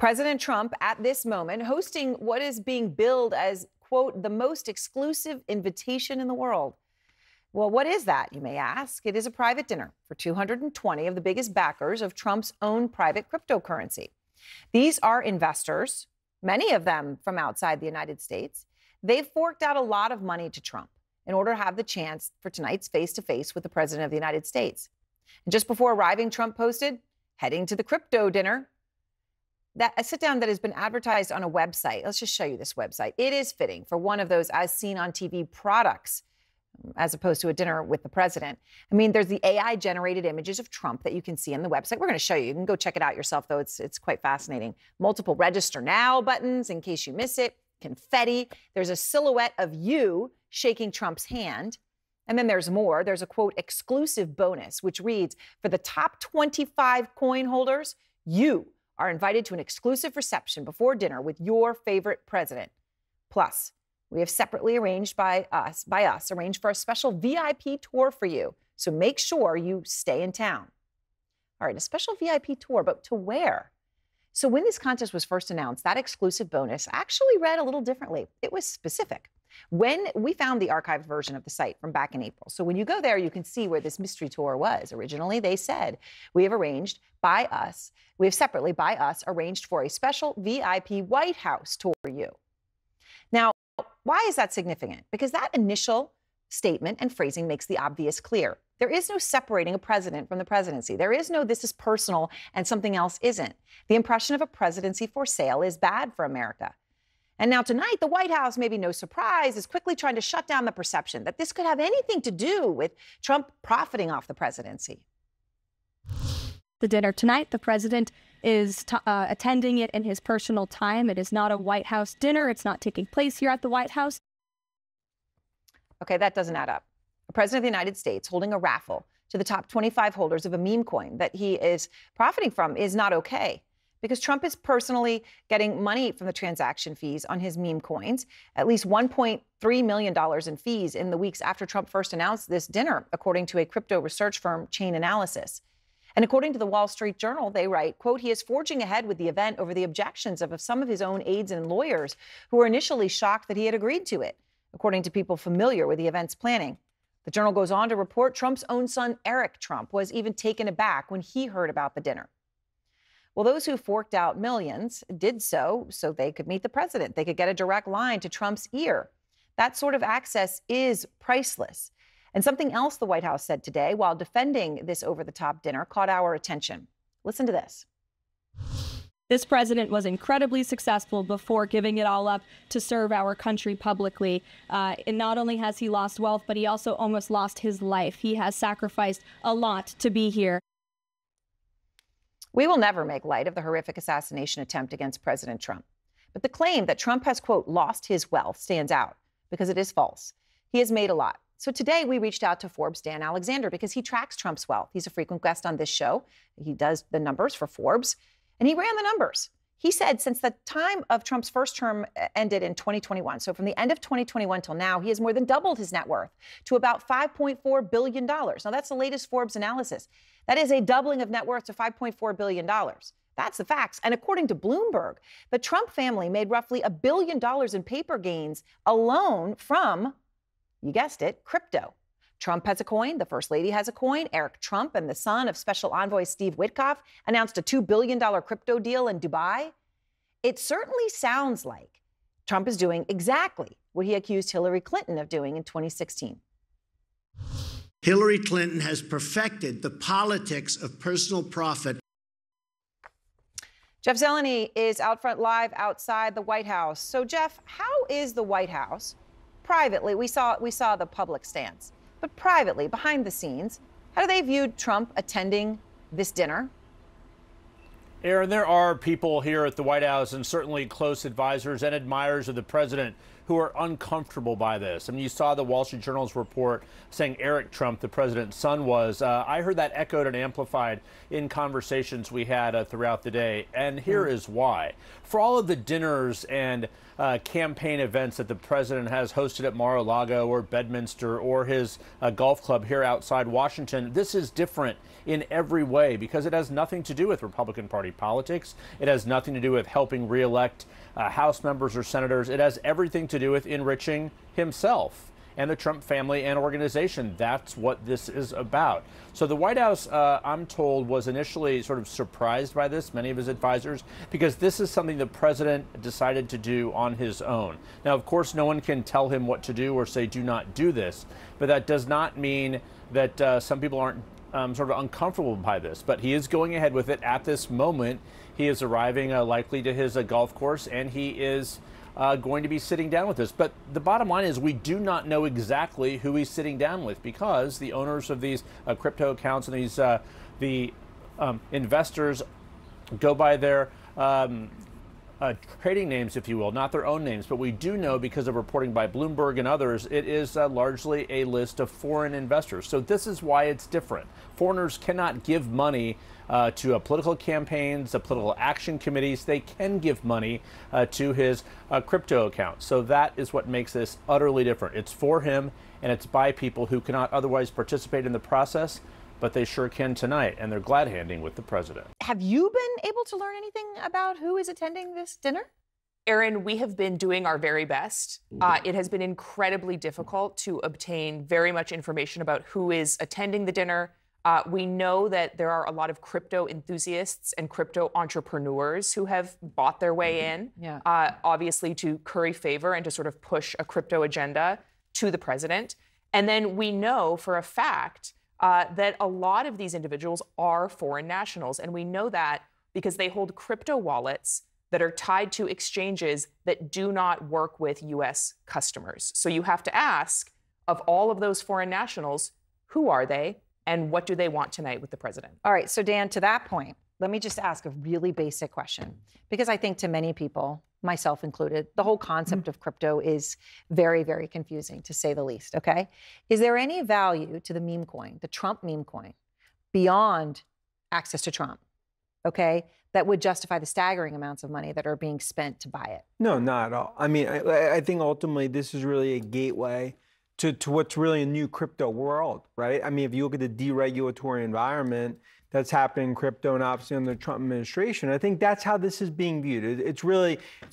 President Trump at this moment hosting what is being billed as, quote, the most exclusive invitation in the world. Well, what is that, you may ask? It is a private dinner for 220 of the biggest backers of Trump's own private cryptocurrency. These are investors, many of them from outside the United States. They've forked out a lot of money to Trump in order to have the chance for tonight's face-to-face with the President of the United States. And just before arriving, Trump posted, heading to the crypto dinner. That a sit-down that has been advertised on a website. Let's just show you this website. It is fitting for one of those as seen on TV products, as opposed to a dinner with the president. I mean, there's the AI-generated images of Trump that you can see on the website. We're going to show you. You can go check it out yourself, though. It's quite fascinating. Multiple register now buttons in case you miss it. Confetti. There's a silhouette of you shaking Trump's hand. And then there's more. There's a, quote, exclusive bonus, which reads, for the top 25 coin holders, you are invited to an exclusive reception before dinner with your favorite president. Plus, we have separately arranged arranged for a special VIP tour for you. So make sure you stay in town. All right, a special VIP tour, but to where? So when this contest was first announced, that exclusive bonus actually read a little differently. It was specific. When we found the archived version of the site from back in April. So when you go there, you can see where this mystery tour was. Originally, they said, we have separately by us arranged for a special VIP White House tour for you. Now, why is that significant? Because that initial statement and phrasing makes the obvious clear. There is no separating a president from the presidency. There is no this is personal and something else isn't. The impression of a presidency for sale is bad for America. And now tonight, the White House, maybe no surprise, is quickly trying to shut down the perception that this could have anything to do with Trump profiting off the presidency. The dinner tonight, the president is attending it in his personal time. It is not a White House dinner. It's not taking place here at the White House. Okay, that doesn't add up. The president of the United States holding a raffle to the top 25 holders of a meme coin that he is profiting from is not okay. Because Trump is personally getting money from the transaction fees on his meme coins, at least $1.3 million in fees in the weeks after Trump first announced this dinner, according to a crypto research firm, Chain Analysis. And according to the Wall Street Journal, they write, quote, he is forging ahead with the event over the objections of some of his own aides and lawyers who were initially shocked that he had agreed to it, according to people familiar with the event's planning. The Journal goes on to report Trump's own son, Eric Trump, was even taken aback when he heard about the dinner. Well, those who forked out millions did so they could meet the president. They could get a direct line to Trump's ear. That sort of access is priceless. And something else the White House said today while defending this over-the-top dinner caught our attention. Listen to this. This president was incredibly successful before giving it all up to serve our country publicly. And not only has he lost wealth, but he also almost lost his life. He has sacrificed a lot to be here. We will never make light of the horrific assassination attempt against President Trump. But the claim that Trump has, quote, lost his wealth stands out because it is false. He has made a lot. So today we reached out to Forbes' Dan Alexander because he tracks Trump's wealth. He's a frequent guest on this show. He does the numbers for Forbes, and he ran the numbers. He said since the time of Trump's first term ended in 2021, so from the end of 2021 till now, he has more than doubled his net worth to about $5.4 billion. Now, that's the latest Forbes analysis. That is a doubling of net worth to $5.4 billion. That's the facts. And according to Bloomberg, the Trump family made roughly $1 billion in paper gains alone from, you guessed it, crypto. Trump has a coin. The First Lady has a coin. Eric Trump and the son of Special Envoy Steve Witkoff announced a $2 billion crypto deal in Dubai. It certainly sounds like Trump is doing exactly what he accused Hillary Clinton of doing in 2016. Hillary Clinton has perfected the politics of personal profit. Jeff Zeleny is out front live outside the White House. So, Jeff, how is the White House privately? We saw the public stance. But privately, behind the scenes, how do they view Trump attending this dinner? Aaron, there are people here at the White House and certainly close advisors and admirers of the president who are uncomfortable by this. I mean, you saw the Wall Street Journal's report saying Eric Trump, the president's son, was. I heard that echoed and amplified in conversations we had throughout the day. And here is why. For all of the dinners and campaign events that the president has hosted at Mar-a-Lago or Bedminster or his golf club here outside Washington, this is different in every way because it has nothing to do with Republican Party politics. It has nothing to do with helping reelect House members or senators. It has everything to do with enriching himself and the Trump family and organization. That's what this is about. So the White House, I'm told, was initially sort of surprised by this, many of his advisors, because this is something the president decided to do on his own. Now, of course, no one can tell him what to do or say, do not do this, but that does not mean that some people aren't sort of uncomfortable by this. But he is going ahead with it at this moment. He is arriving likely to his golf course, and he is going to be sitting down with this. But the bottom line is we do not know exactly who he's sitting down with because the owners of these crypto accounts and these the investors go by their trading names, if you will, not their own names. But we do know because of reporting by Bloomberg and others, it is largely a list of foreign investors. So this is why it's different. Foreigners cannot give money to political campaigns, political action committees. They can give money to his crypto account. So that is what makes this utterly different. It's for him, and it's by people who cannot otherwise participate in the process, but they sure can tonight, and they're glad-handing with the president. Have you been able to learn anything about who is attending this dinner? Aaron, we have been doing our very best. It has been incredibly difficult to obtain very much information about who is attending the dinner. We know that there are a lot of crypto enthusiasts and crypto entrepreneurs who have bought their way in, obviously to curry favor and to sort of push a crypto agenda to the president. And then we know for a fact that a lot of these individuals are foreign nationals. And we know that because they hold crypto wallets that are tied to exchanges that do not work with U.S. customers. So you have to ask, of all of those foreign nationals, who are they and what do they want tonight with the president? All right, so Dan, to that point, let me just ask a really basic question, because I think to many people, myself included, the whole concept of crypto is very, very confusing, to say the least, okay? Is there any value to the meme coin, the Trump meme coin, beyond access to Trump, okay, that would justify the staggering amounts of money that are being spent to buy it? No, not at all. I mean, I think ultimately this is really a gateway to what's really a new crypto world, right? I mean, if you look at the deregulatory environment that's happening in crypto and obviously under the Trump administration, I think that's how this is being viewed. It's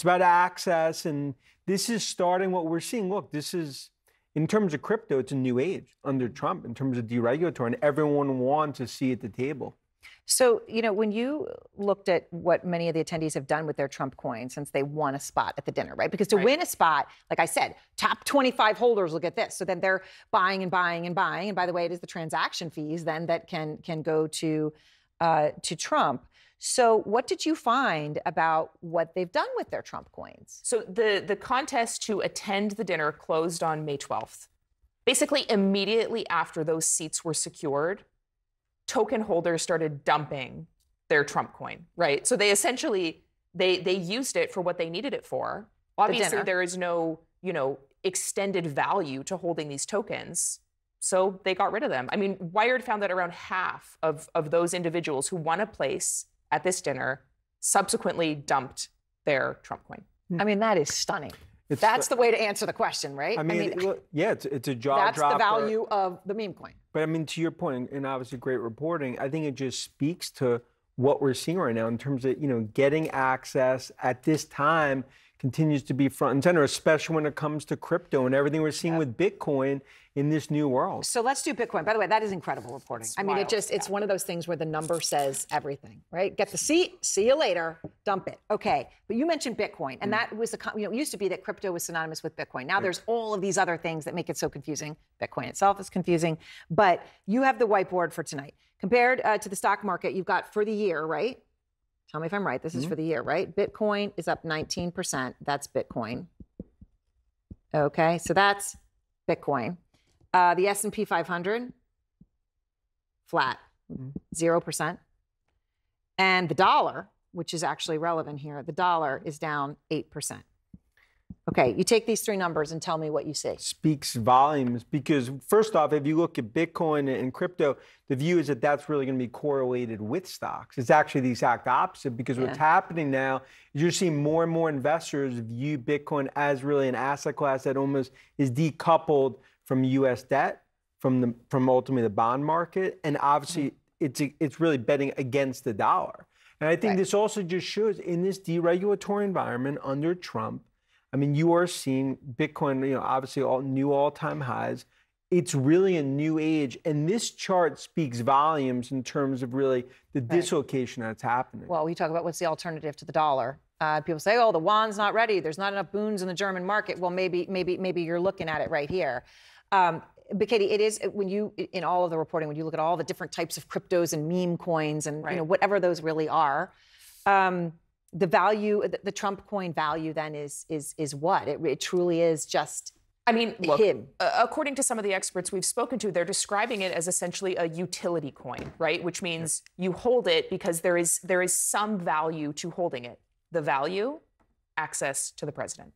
about access, and this is starting what we're seeing. Look, this is, in terms of crypto, it's a new age under Trump in terms of deregulatory, and everyone wants a seat at the table. So, you know, when you looked at what many of the attendees have done with their Trump coins since they won a spot at the dinner, right? Because to win a spot, like I said, top 25 holders will get this. So then they're buying and buying and buying. And by the way, it is the transaction fees then that can go to Trump. So what did you find about what they've done with their Trump coins? So the contest to attend the dinner closed on May 12th. Basically, immediately after those seats were secured, token holders started dumping their Trump coin, right? So they essentially, they used it for what they needed it for. Obviously, there is no, extended value to holding these tokens. So they got rid of them. I mean, Wired found that around half of those individuals who won a place at this dinner subsequently dumped their Trump coin. I mean, that is stunning. That's the way to answer the question, right? I mean, yeah, it's a jaw dropper. That's the value of the meme coin. But I mean, to your point, and obviously great reporting, I think it just speaks to what we're seeing right now in terms of, getting access at this time continues to be front and center, especially when it comes to crypto and everything we're seeing with Bitcoin in this new world. So let's do Bitcoin. By the way, that is incredible reporting. I mean, it's one of those things where the number says everything, right? Get the seat, see you later, dump it. Okay, but you mentioned Bitcoin, and that was, it used to be that crypto was synonymous with Bitcoin. Now there's all of these other things that make it so confusing. Bitcoin itself is confusing, but you have the whiteboard for tonight. Compared to the stock market, you've got for the year, right? Tell me if I'm right. This is for the year, right? Bitcoin is up 19%. That's Bitcoin. Okay, so that's Bitcoin. The S&P 500, flat, 0%. And the dollar, which is actually relevant here, the dollar is down 8%. Okay, you take these three numbers and tell me what you see. Speaks volumes because, first off, if you look at Bitcoin and crypto, the view is that that's really going to be correlated with stocks. It's actually the exact opposite because what's happening now is you're seeing more and more investors view Bitcoin as really an asset class that almost is decoupled from U.S. debt, from ultimately the bond market, and obviously it's really betting against the dollar. And I think this also just shows in this deregulatory environment under Trump, I mean, you are seeing Bitcoin, obviously new all-time highs. It's really a new age. And this chart speaks volumes in terms of really the dislocation that's happening. Well, we talk about what's the alternative to the dollar. People say, oh, the yuan's not ready. There's not enough boons in the German market. Well, maybe you're looking at it right here. But Katie, it is when you, in all of the reporting, when you look at all the different types of cryptos and meme coins and whatever those really are, the value, the Trump coin value then is what? It truly is just look, him. According to some of the experts we've spoken to, they're describing it as essentially a utility coin, right? Which means you hold it because there is some value to holding it. The value, access to the president.